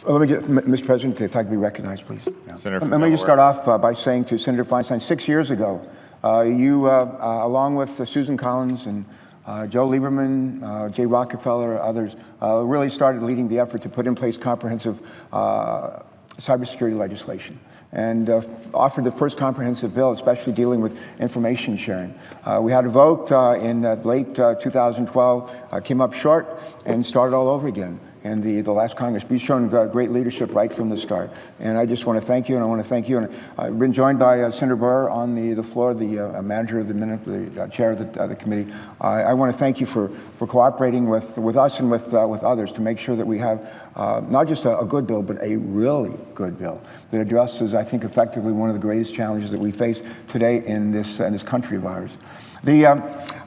Let me get, Mr. President, if I could be recognized, please. Yeah. Senator Let me just start off by saying to Senator Feinstein, 6 years ago, you, along with Susan Collins and Joe Lieberman, Jay Rockefeller, others, really started leading the effort to put in place comprehensive cybersecurity legislation and offered the first comprehensive bill, especially dealing with information sharing. We had a vote in late 2012, came up short, and started all over again. And the last Congress, you've shown great leadership right from the start. And I just want to thank you, and I want to thank you. And I've been joined by Senator Burr on the floor, the manager of the chair of the committee. I want to thank you for cooperating with us and with others to make sure that we have not just a good bill, but a really good bill that addresses, I think, effectively one of the greatest challenges that we face today in this country of ours.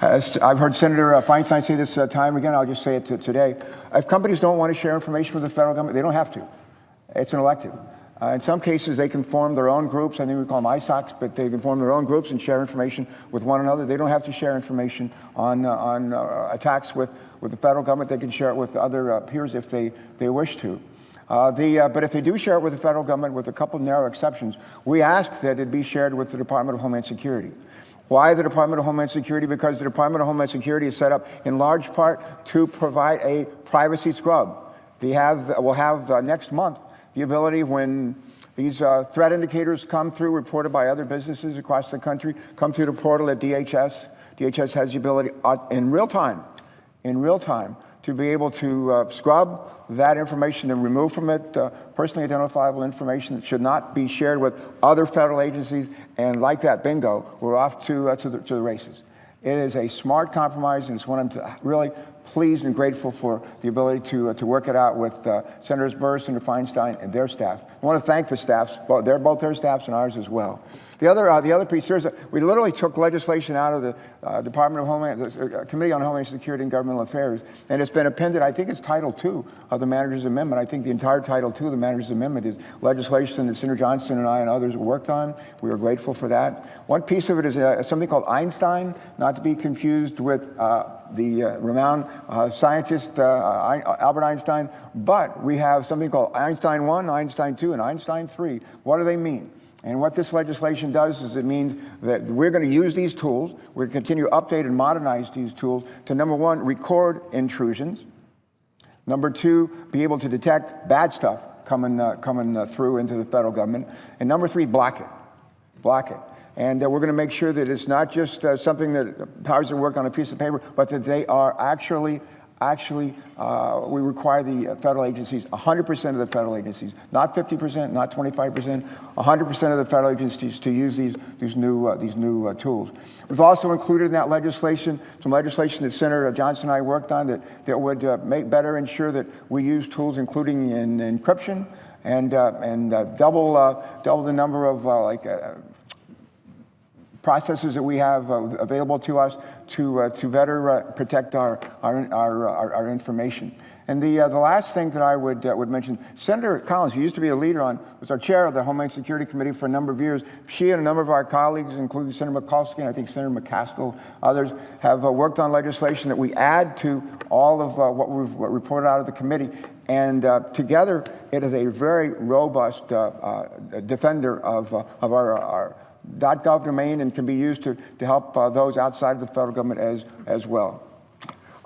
I've heard Senator Feinstein say this time again, I'll just say it today. If companies don't want to share information with the federal government, they don't have to. It's an elective. In some cases, they can form their own groups. I think we call them ISOCs, but they can form their own groups and share information with one another. They don't have to share information on attacks with the federal government. They can share it with other peers if they wish to. But if they do share it with the federal government, with a couple of narrow exceptions, we ask that it be shared with the Department of Homeland Security. Why the Department of Homeland Security? Because the Department of Homeland Security is set up in large part to provide a privacy scrub. We'll have next month the ability, when these threat indicators come through, reported by other businesses across the country, come through the portal at DHS. DHS has the ability in real time, to be able to scrub that information and remove from it personally identifiable information that should not be shared with other federal agencies. And like that, bingo, we're off to the races. It is a smart compromise, and it's one I'm really pleased and grateful for the ability to work it out with Senators Burr, Senator Feinstein, and their staff. I want to thank the staffs. Well, they're both their staffs and ours as well. The other piece here is that we literally took legislation out of the Department of Homeland, Committee on Homeland Security and Governmental Affairs, and it's been appended. I think it's Title II of the Manager's Amendment. I think the entire Title II of the Manager's Amendment is legislation that Senator Johnson and I and others worked on. We are grateful for that. One piece of it is something called Einstein, not to be confused with the renowned scientist Albert Einstein, but we have something called Einstein 1, Einstein 2, and Einstein 3. What do they mean? And what this legislation does is it means that we're going to use these tools, we're going to continue to update and modernize these tools to, number one, record intrusions, number two, be able to detect bad stuff coming through into the federal government, and number three, block it. And we're going to make sure that it's not just something that powers their work on a piece of paper, but that they are actually, we require the federal agencies, 100% of the federal agencies, not 50%, not 25%, 100% of the federal agencies to use these new tools. We've also included in that legislation some legislation that Senator Johnson and I worked on that would ensure that we use tools including in encryption and double the number of processes that we have available to us to better protect our information. And the last thing that I would mention, Senator Collins, who used to be a leader was our chair of the Homeland Security Committee for a number of years. She and a number of our colleagues, including Senator McCaskill and I think Senator McCaskill, others, have worked on legislation that we add to all of what we've reported out of the committee. And together, it is a very robust defender of our .gov domain and can be used to help those outside of the federal government as well.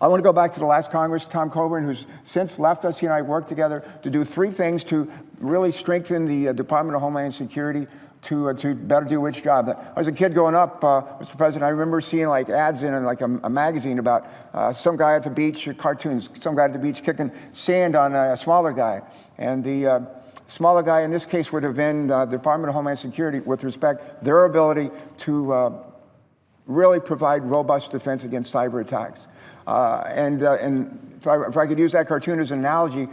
I want to go back to the last Congress, Tom Carper, who's since left us. He and I worked together to do three things to really strengthen the Department of Homeland Security to better do its job. I was a kid growing up, Mr. President, I remember seeing ads in a magazine about some guy at the beach, cartoons, some guy at the beach kicking sand on a smaller guy. And the smaller guy in this case would have been the Department of Homeland Security with respect their ability to really provide robust defense against cyber attacks. And if I could use that cartoon as an analogy,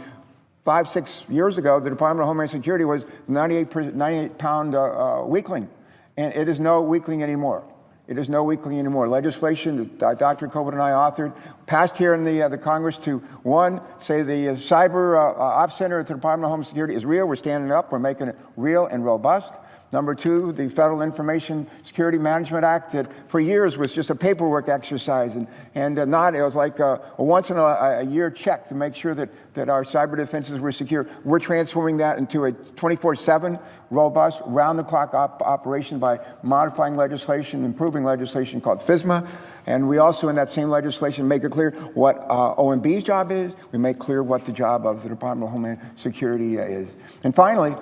5-6 years ago, the Department of Homeland Security was 98-pound weakling, and it is no weakling anymore. It is no weakling anymore. Legislation that Dr. Coburn and I authored, passed here in the Congress to, one, say the Cyber Ops Center at the Department of Homeland Security is real. We're standing up. We're making it real and robust. Number two, the Federal Information Security Management Act that for years was just a paperwork exercise it was like a once in a year check to make sure that our cyber defenses were secure. We're transforming that into a 24/7 robust, round-the-clock operation by modifying legislation, improving legislation called FISMA. And we also, in that same legislation, make it clear what OMB's job is. We make clear what the job of the Department of Homeland Security is. And finally,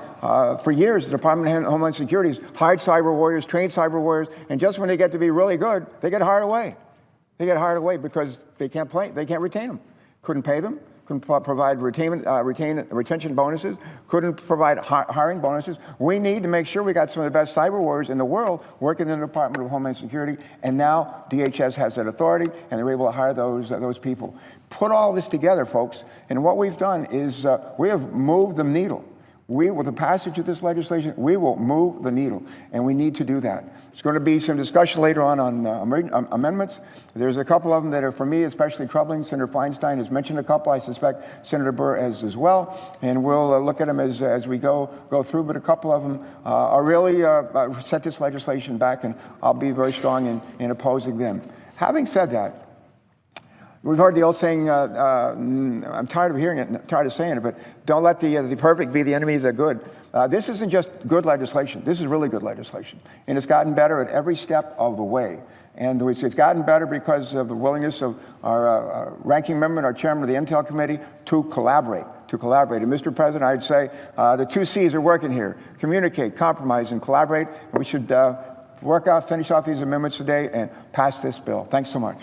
for years, the Department of Homeland Security has hired cyber warriors, trained cyber warriors, and just when they get to be really good, they get hired away. They get hired away because they can't retain them. Couldn't pay them. Couldn't provide retention bonuses, couldn't provide hiring bonuses. We need to make sure we got some of the best cyber warriors in the world working in the Department of Homeland Security, and now DHS has that authority, and they're able to hire those people. Put all this together, folks, and what we've done is we have moved the needle. With the passage of this legislation, we will move the needle, and we need to do that. There's going to be some discussion later on amendments. There's a couple of them that are, for me, especially troubling. Senator Feinstein has mentioned a couple. I suspect Senator Burr has as well, and we'll look at them as we go through. But a couple of them are really set this legislation back, and I'll be very strong in opposing them. Having said that, we've heard the old saying, I'm tired of hearing it, tired of saying it, but don't let the perfect be the enemy of the good. This isn't just good legislation. This is really good legislation. And it's gotten better at every step of the way. And it's gotten better because of the willingness of our ranking member and our chairman of the Intel Committee to collaborate. And Mr. President, I'd say the 2 C's are working here. Communicate, compromise, and collaborate. And we should finish off these amendments today and pass this bill. Thanks so much.